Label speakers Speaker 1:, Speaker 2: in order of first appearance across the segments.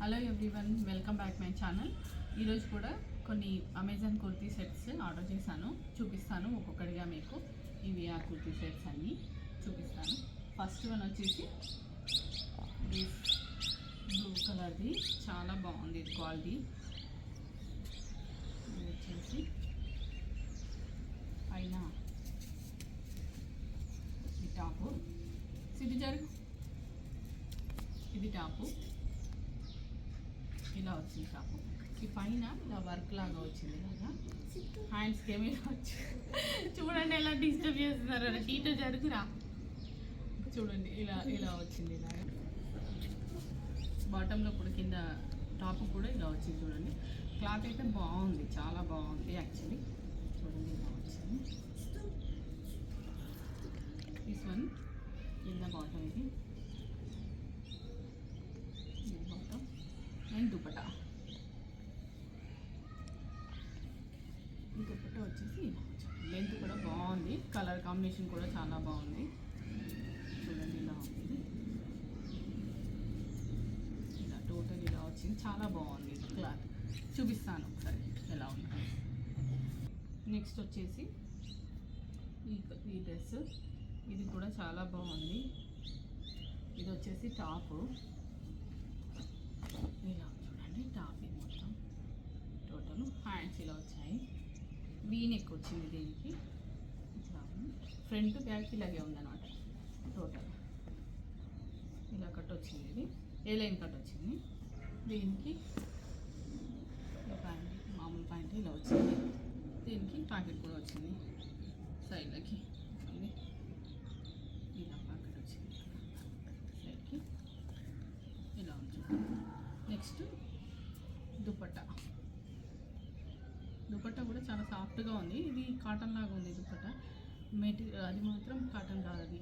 Speaker 1: Hello everyone, welcome back my channel. ఈరోజు కూడా కొన్ని అమెజాన్ కుర్తీ సెట్స్ ఆర్డర్ చేశాను, చూపిస్తాను ఒక్కొక్కటిగా మీకు. ఇవి ఆ కుర్తీ సెట్స్ అన్నీ చూపిస్తాను. ఫస్ట్ వన్ వచ్చేసి బ్లూ కలర్ది, చాలా బాగుంది ఇది క్వాలిటీ. ఇది వచ్చేసి పైన ఈ టాపు, ఇది జరుగు, ఇది టాపు ఇలా వచ్చింది. టాపు ఈ పైన ఇలా వర్క్ లాగా వచ్చింది, ఇలాగా హ్యాండ్స్కి ఏమి వచ్చి చూడండి ఎలా డిస్టర్బ్ చేస్తున్నారు. టీటో జరుగురా, చూడండి ఇలా ఇలా వచ్చింది. ఇలాగా బాటంలో కూడా కింద టాప్ కూడా ఇలా వచ్చింది. చూడండి క్లాత్ అయితే బాగుంది, చాలా బాగుంది యాక్చువల్లీ. చూడండి ఇలా వచ్చింది. దిస్ వన్ కింద బాటం, ఇది బాటం అండ్ దుపట్టా. ఈ దుపట్టా వచ్చేసి లెంత్ కూడా బాగుంది, కలర్ కాంబినేషన్ కూడా చాలా బాగుంది. చూడండి ఇలా ఉంది, ఇలా టోటల్ ఇలా వచ్చింది, చాలా బాగుంది క్లాత్. చూపిస్తాను ఒకసారి ఎలా ఉంది. నెక్స్ట్ వచ్చేసి ఈ డ్రెస్, ఇది కూడా చాలా బాగుంది. ఇది వచ్చేసి టాపు, ఇలా చూడండి టాప్. ఇది మొత్తం టోటల్ హ్యాండ్స్ ఇలా వచ్చాయి, వీ నెక్ వచ్చింది దీనికి. ఇట్లా ఫ్రంట్ బ్యాక్ ఇలాగే ఉందన్నమాట. టోటల్ ఇలా కట్ వచ్చింది, ఇది ఏ లైన్ కట్ వచ్చింది. దీనికి ప్యాంట్, మామూలు ప్యాంట్ ఇలా వచ్చింది. దీనికి ప్యాకెట్ కూడా వచ్చింది సైడ్లకి, ఇలా ప్యాకెట్ వచ్చింది సైడ్కి ఇలా ఉంది. నెక్స్ట్ దుపట్టా, దుపట్టా కూడా చాలా సాఫ్ట్గా ఉంది. ఇది కాటన్ లాగా ఉంది దుపట్టా, మెటీరియల్ అది మాత్రం కాటన్ కాదు. అది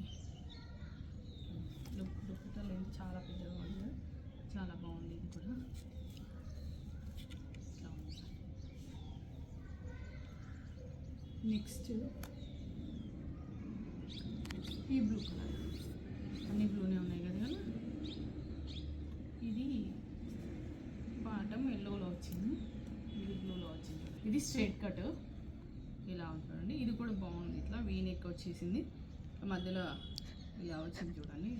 Speaker 1: దుపట్టా లెంత్ చాలా పెద్దగా ఉంది, చాలా బాగుంది. ఇది కూడా నెక్స్ట్ ఈ బ్లూ కలర్, అన్ని బ్లూనే ఉన్నాయి కదా. ఇది బాటమ్ ఎల్లోలో వచ్చింది, ఇది బ్లూలో వచ్చింది. ఇది స్ట్రైట్ కట్ ఇలా ఉంటుందండి. ఇది కూడా బాగుంది, ఇట్లా వీ నెక్ వచ్చేసింది, మధ్యలో ఇలా వచ్చింది చూడండి.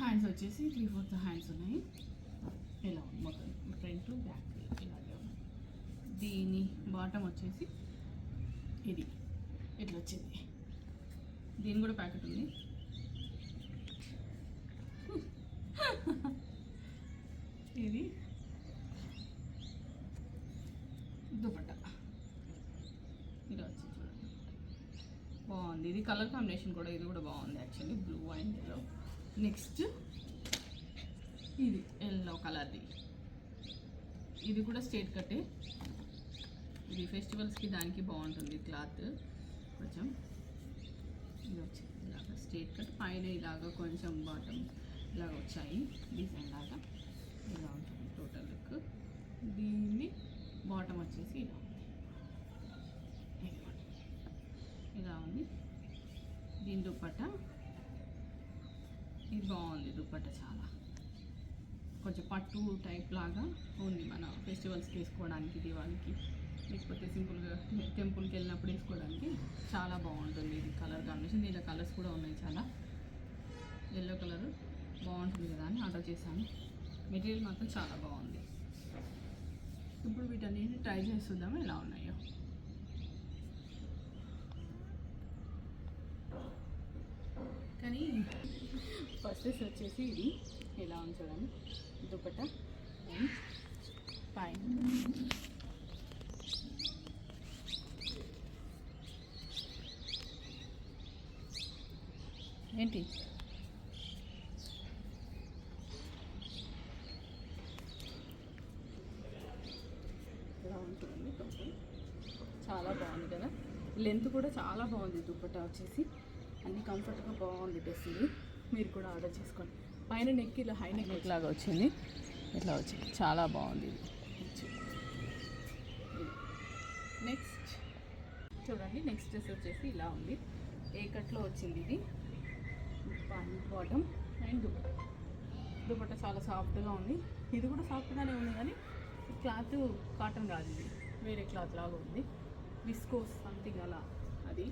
Speaker 1: హ్యాండ్స్ వచ్చేసి 3/4 హ్యాండ్స్ ఉన్నాయి. ఇలా ఉంది మొత్తం, ఫ్రంట్ బ్యాక్ ఇలాగే ఉంది. దీని బాటమ్ వచ్చేసి ఇది ఇట్లా వచ్చింది. దీని కూడా ప్యాకెట్ ఉంది. ఇది దుపట్టా ఇలా వచ్చింది చూడండి, బాగుంది. ఇది కలర్ కాంబినేషన్ కూడా, ఇది కూడా బాగుంది actually, blue and yellow. Next ఇది ఎల్లో కలర్ది, ఇది కూడా స్ట్రైట్ కట్టే. ఇది ఫెస్టివల్స్కి దానికి బాగుంటుంది క్లాత్. కొంచెం ఇది వచ్చింది ఇలాగా స్ట్రైట్ కట్, పైన ఇలాగా కొంచెం బాటమ్ ఇలాగ వచ్చాయి డిజైన్ లాగా, ఇలా ఉంటుంది టోటల్ లుక్. దీన్ని బాటమ్ వచ్చేసి ఇలా ఉంది, ఇలా ఉంది. దీని దుపట్టా ఇది బాగుంది. దుపట్టా చాలా కొంచెం పట్టు టైప్ లాగా ఉంది, మన ఫెస్టివల్స్కి వేసుకోవడానికి, దివాళికి, లేకపోతే సింపుల్గా టెంపుల్కి వెళ్ళినప్పుడు వేసుకోవడానికి చాలా బాగుంటుంది. ఇది కలర్ కాంబినేషన్, దీనిలో కలర్స్ కూడా ఉన్నాయి చాలా. ఎల్లో కలర్ బాగుంటుంది కదా అని ఆర్డర్ చేశాను. మెటీరియల్ మాత్రం చాలా బాగుంది. ఇప్పుడు వీటన్నిటిని ట్రై చేసి చూద్దాము ఎలా ఉన్నాయో. కానీ ఫస్ట్ వచ్చేసి ఇది ఎలా ఉంది చూడండి, దుపట్టా అండ్ పైన ఏంటి ఇలా ఉంటుంది. చాలా బాగుంది కదా, లెంత్ కూడా చాలా బాగుంది. దుపట్టా వచ్చేసి అన్ని కంఫర్ట్గా బాగుంది డ్రెస్. ఇది మీరు కూడా ఆర్డర్ చేసుకోండి. పైన నెక్ ఇలా హై నెక్ లాగా వచ్చింది, ఇట్లా వచ్చింది, చాలా బాగుంది ఇది. నెక్స్ట్ చూడండి, నెక్స్ట్ డ్రెస్ వచ్చేసి ఇలా ఉంది, ఏ కట్లో వచ్చింది. ఇది బాటమ్ అండ్ దుపట్టా చాలా సాఫ్ట్గా ఉంది. ఇది కూడా సాఫ్ట్గానే ఉంది కానీ క్లాత్ కాటన్ కాదు, ఇది వేరే క్లాత్ లాగా ఉంది. విస్కోస్ సంథింగ్ అలా. అది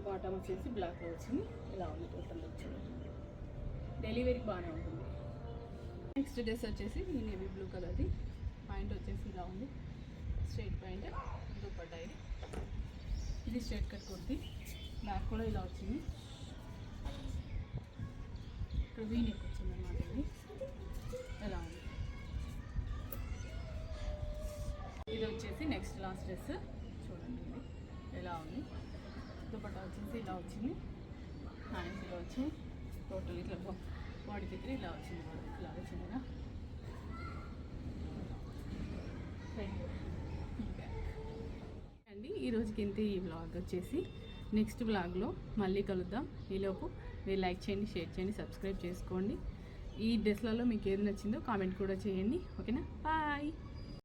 Speaker 1: బాటమ్ వచ్చేసి బ్లాక్లో వచ్చింది. ఇలా ఉంది టోటల్ చూడండి. డెలివరీ బాగానే ఉంటుంది. నెక్స్ట్ డ్రెస్ వచ్చేసి ఈ నేవీ బ్లూ కలర్ది. ప్యాంట్ వచ్చేసి ఇలా ఉంది, స్ట్రైట్ ప్యాంట్, దుపట్టా ఇది స్ట్రైట్ కట్ కుర్తి. బ్యాక్ కూడా ఇలా వచ్చింది, ఇక్కడ వీ నెక్ వచ్చింది అన్నమాట. ఇది ఎలా ఉంది. ఇది వచ్చేసి నెక్స్ట్ లాస్ట్ డ్రెస్ చూడండి. ఇది ఎలా ఉంది. దుపట్టా వచ్చేసి ఇలా వచ్చింది, హ్యాండ్స్ ఇలా వచ్చి టోటల్ ఇట్లా బాడీ దగ్గర ఇలా వచ్చింది. ఇలా వచ్చిందిగా అండి. ఈరోజుకి ఇంతే ఈ వ్లాగ్ వచ్చేసి. నెక్స్ట్ వ్లాగ్లో మళ్ళీ కలుద్దాం. ఈలోపు మీరు లైక్ చేయండి, షేర్ చేయండి, సబ్స్క్రైబ్ చేసుకోండి. ఈ డ్రెస్లలో మీకు ఏది నచ్చిందో కామెంట్ కూడా చేయండి. ఓకేనా? బాయ్.